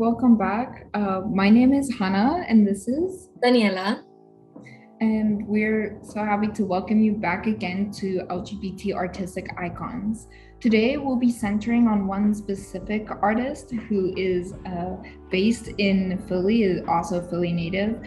welcome back. My name is Hanna, and this is Daniela. and we're so happy to welcome you back again to LGBT Artistic Icons. Today, we'll be centering on one specific artist who is based in Philly, is also Philly native,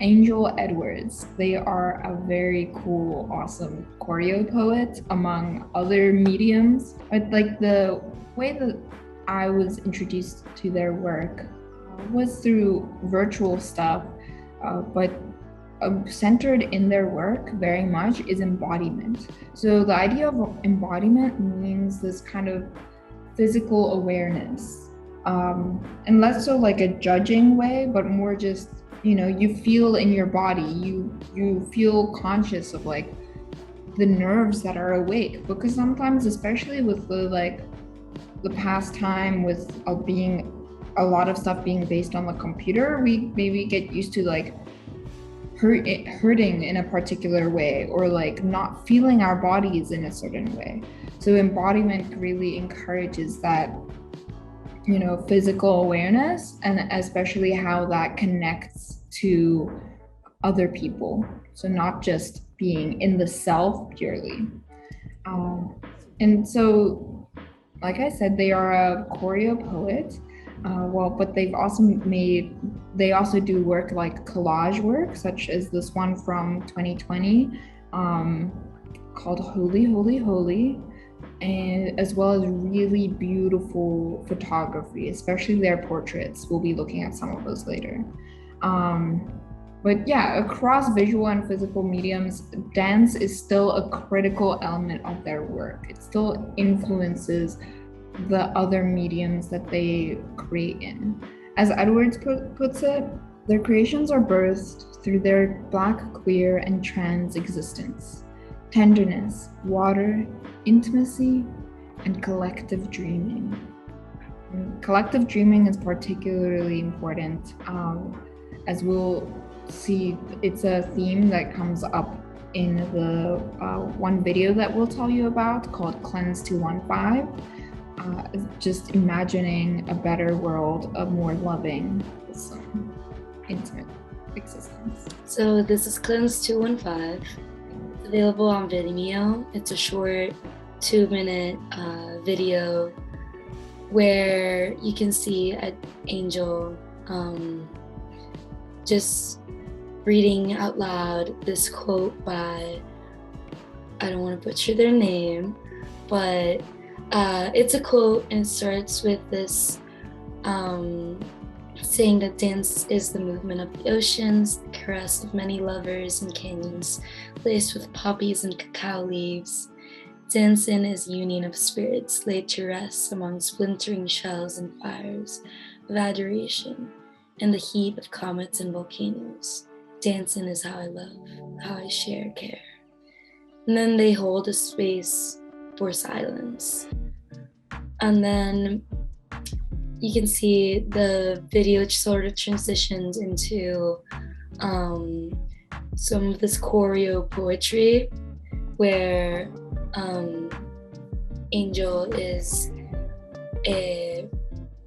Angel Edwards. They are a very cool, awesome choreo poet among other mediums. But like the way that I was introduced to their work was through virtual stuff, but centered in their work very much is embodiment. So the idea of embodiment means this kind of physical awareness, and less so like a judging way, but more just, you feel in your body, you feel conscious of like the nerves that are awake, because sometimes, especially with the past time with being a lot of stuff being based on the computer, we maybe get used to like hurting in a particular way, or like not feeling our bodies in a certain way. So embodiment really encourages that, physical awareness, and especially how that connects to other people. So not just being in the self purely. And so, like I said, they are a choreo poet. But they also do work like collage work, such as this one from 2020 called Holy, Holy, Holy, and as well as really beautiful photography, especially their portraits. We'll be looking at some of those later. But yeah, across visual and physical mediums, dance is still a critical element of their work. It still influences the other mediums that they create in. As Edwards puts it, their creations are birthed through their Black, queer, and trans existence, tenderness, water, intimacy, and collective dreaming. And collective dreaming is particularly important, as we'll see. It's a theme that comes up in the one video that we'll tell you about called Cleanse 215. Just imagining a better world, a more loving, intimate existence. So this is Cleanse 215. It's available on Vimeo. It's a short 2-minute video where you can see an Angel just reading out loud this quote by, I don't want to butcher their name, but it's a quote, and it starts with this saying that dance is the movement of the oceans, the caress of many lovers in canyons, laced with poppies and cacao leaves. Dancing is union of spirits laid to rest among splintering shells and fires of adoration and the heat of comets and volcanoes. Dancing is how I love, how I share care. And then they hold a space for silence. And then you can see the video sort of transitions into some of this choreo-poetry where Angel is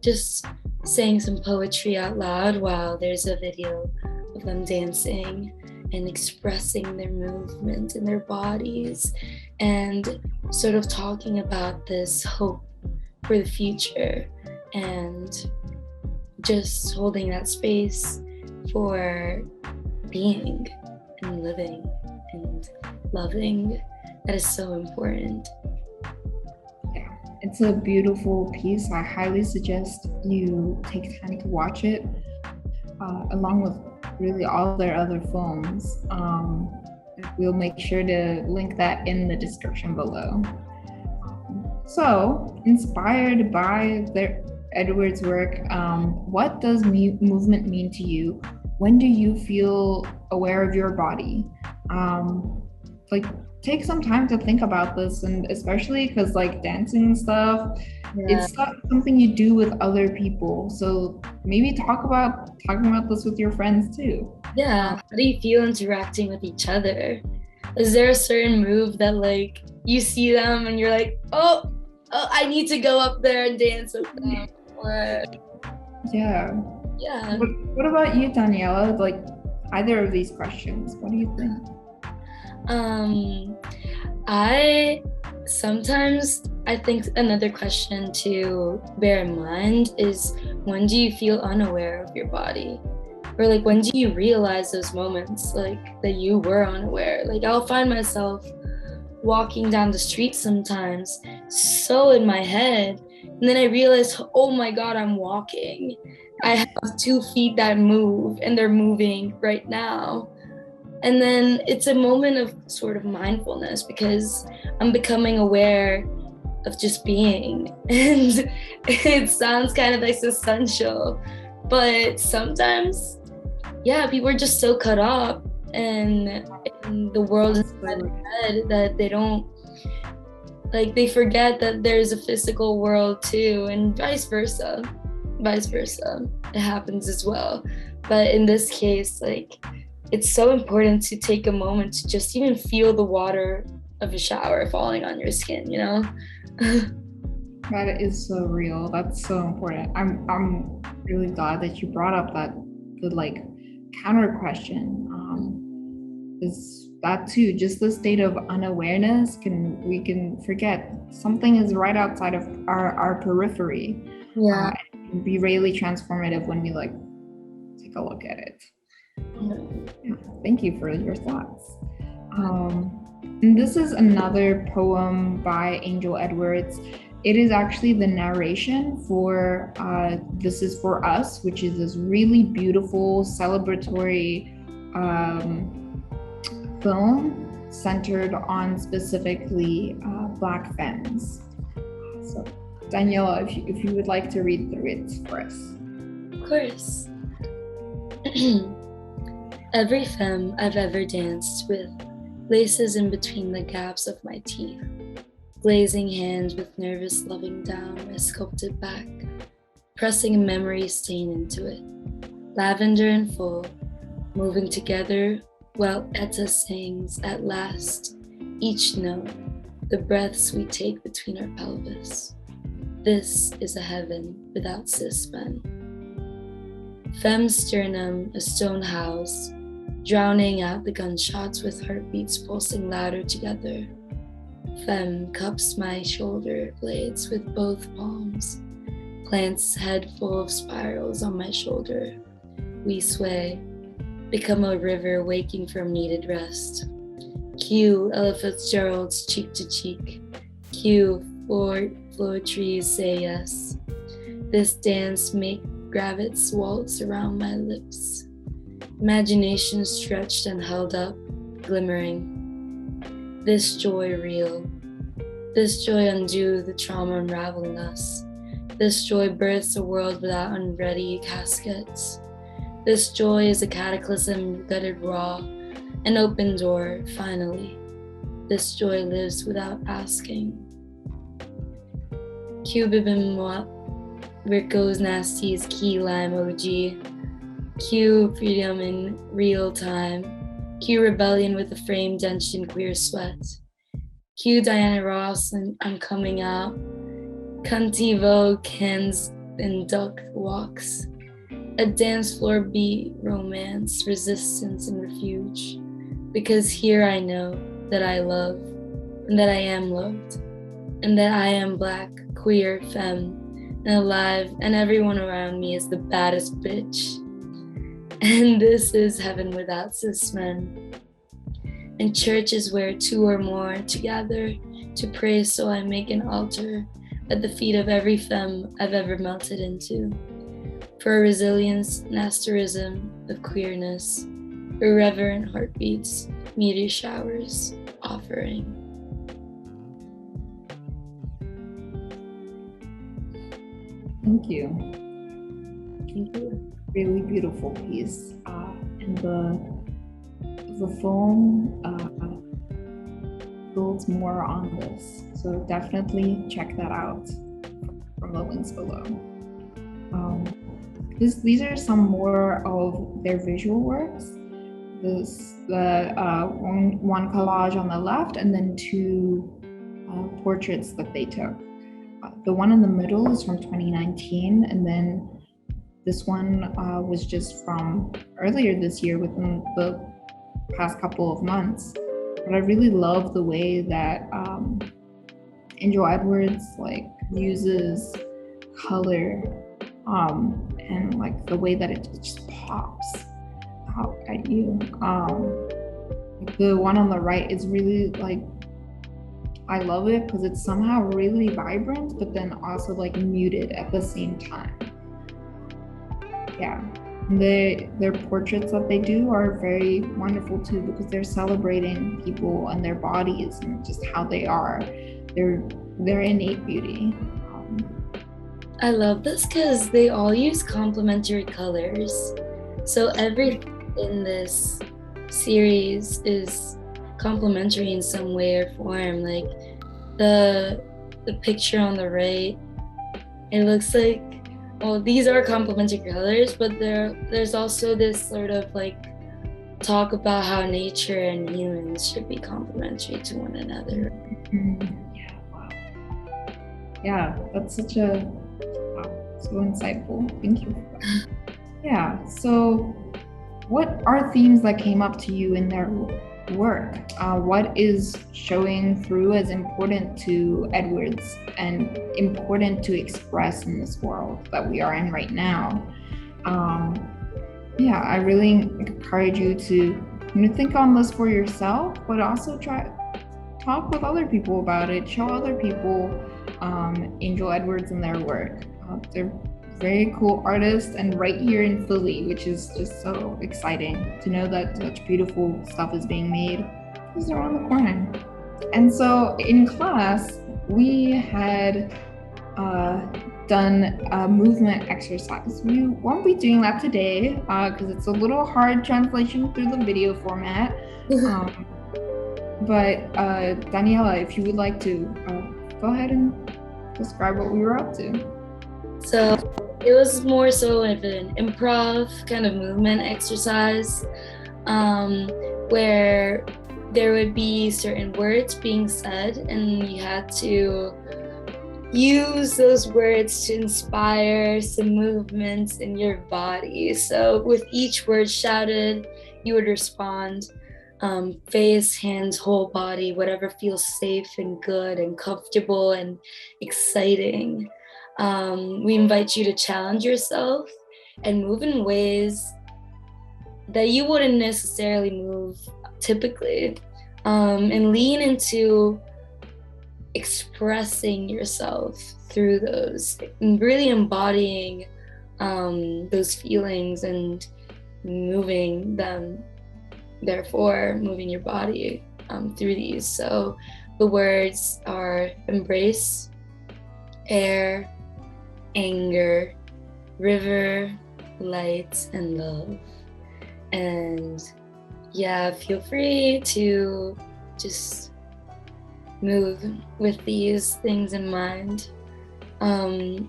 just saying some poetry out loud while there's a video of them dancing and expressing their movement in their bodies, and sort of talking about this hope for the future, and just holding that space for being and living and loving. That is so important. Yeah, it's a beautiful piece. I highly suggest you take time to watch it, along with really all their other films. We'll make sure to link that in the description below. So, inspired by their Edwards' work, what does movement mean to you? When do you feel aware of your body? Take some time to think about this, and especially because like dancing and stuff, it's not something you do with other people. So maybe talking about this with your friends too. Yeah, how do you feel interacting with each other? Is there a certain move that like you see them and you're like, oh, I need to go up there and dance with them? Or Yeah. Yeah. What about you, Daniela? Like either of these questions, what do you think? I sometimes I think another question to bear in mind is, when do you feel unaware of your body? Or like, when do you realize those moments like that you were unaware? Like, I'll find myself walking down the street sometimes so in my head, and then I realize, oh my god, I'm walking. I have 2 feet that move and they're moving right now. And then it's a moment of sort of mindfulness because I'm becoming aware of just being. And it sounds kind of existential, but sometimes, yeah, people are just so caught up in the world inside their head that they don't, like, they forget that there's a physical world too, and vice versa. It happens as well. But in this case, like, it's so important to take a moment to just even feel the water of a shower falling on your skin, you know? That is so real. That's so important. I'm really glad that you brought up the like counter question. Is that too, just the state of unawareness we can forget something is right outside of our periphery. Yeah. It can be really transformative when we like take a look at it. Yeah, thank you for your thoughts. And this is another poem by Angel Edwards. It is actually the narration for This Is For Us, which is this really beautiful celebratory film centered on specifically Black femmes. So Daniela, if you would like to read through it for us. Of course. Every femme I've ever danced with laces in between the gaps of my teeth, glazing hands with nervous loving down my sculpted back, pressing a memory stain into it, lavender and full, moving together while Etta sings at last, each note, the breaths we take between our pelvis. This is a heaven without cis men. Femme sternum, a stone house, drowning out the gunshots with heartbeats pulsing louder together. Femme cups my shoulder blades with both palms, plants head full of spirals on my shoulder. We sway, become a river waking from needed rest. Cue Ella Fitzgerald's Cheek to Cheek. Cue floor trees say yes. This dance make gravits waltz around my lips. Imagination stretched and held up, glimmering. This joy real. This joy undo the trauma unraveling us. This joy births a world without unready caskets. This joy is a cataclysm gutted raw, an open door, finally. This joy lives without asking. Cue Bibim Mwap, Rico's Nasty's key lime OG. Cue freedom in real time. Cue rebellion with a frame drenched in queer sweat. Cue Diana Ross and I'm coming out. Cunty Vogue hands and duck walks. A dance floor beat, romance, resistance, and refuge. Because here I know that I love, and that I am loved, and that I am Black, queer, femme, and alive, and everyone around me is the baddest bitch. And this is heaven without cis men. And church is where two or more to gather to pray, so I make an altar at the feet of every femme I've ever melted into. For a resilience, nasterism of queerness, irreverent heartbeats, meteor showers, offering. Thank you. Thank you. Really beautiful piece. And the film builds more on this. So definitely check that out from the links below. These are some more of their visual works. One collage on the left, and then two portraits that they took. The one in the middle is from 2019, and then This one was just from earlier this year, within the past couple of months. But I really love the way that Angel Edwards like uses color and like the way that it just pops out at you. The one on the right is really like, I love it because it's somehow really vibrant, but then also like muted at the same time. Yeah, their portraits that they do are very wonderful too, because they're celebrating people and their bodies and just how they are, their innate beauty. I love this because they all use complementary colors. So everything in this series is complementary in some way or form. Like the picture on the right, it looks like, well, these are complementary colors, but there's also this sort of like talk about how nature and humans should be complementary to one another. Yeah, wow. Yeah, that's such a so insightful. Thank you for that. Yeah, so what are themes that came up to you in their work? What is showing through as important to Edwards and important to express in this world that we are in right now? Yeah, I really encourage you to think on this for yourself, but also talk with other people about it. Show other people Angel Edwards and their work. They're very cool artists, and right here in Philly, which is just so exciting to know that such beautiful stuff is being made just around the corner. And so in class, we had done a movement exercise. We won't be doing that today because it's a little hard translation through the video format. But Daniela, if you would like to go ahead and describe what we were up to. So it was more so of an improv kind of movement exercise where there would be certain words being said and you had to use those words to inspire some movements in your body. So with each word shouted, you would respond, face, hands, whole body, whatever feels safe and good and comfortable and exciting. We invite you to challenge yourself and move in ways that you wouldn't necessarily move typically, and lean into expressing yourself through those, and really embodying those feelings and moving them, therefore moving your body through these. So the words are embrace, air, anger, river, light, and love. And yeah, feel free to just move with these things in mind.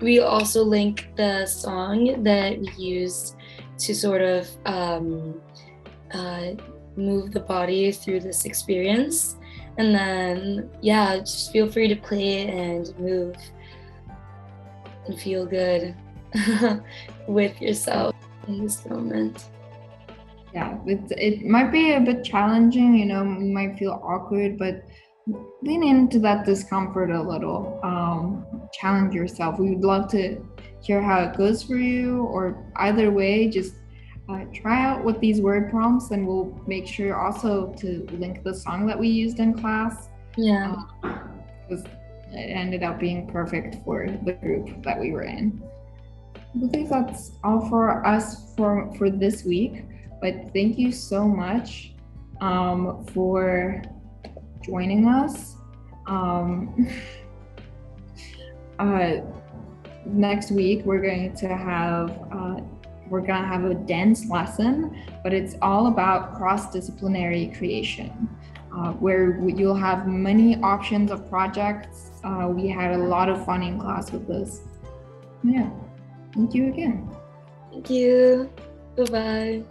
We also link the song that we used to sort of move the body through this experience. And then, yeah, just feel free to play and move and feel good with yourself in this moment. Yeah, it might be a bit challenging, you might feel awkward, but lean into that discomfort a little. Challenge yourself. We would love to hear how it goes for you, or either way, just try out with these word prompts, and we'll make sure also to link the song that we used in class. Yeah. Because it ended up being perfect for the group that we were in. I think that's all for us for this week, but thank you so much for joining us. Next week we're going to have a dance lesson, but it's all about cross-disciplinary creation, where you'll have many options of projects. We had a lot of fun in class with this. Yeah, thank you again. Thank you. Bye-bye.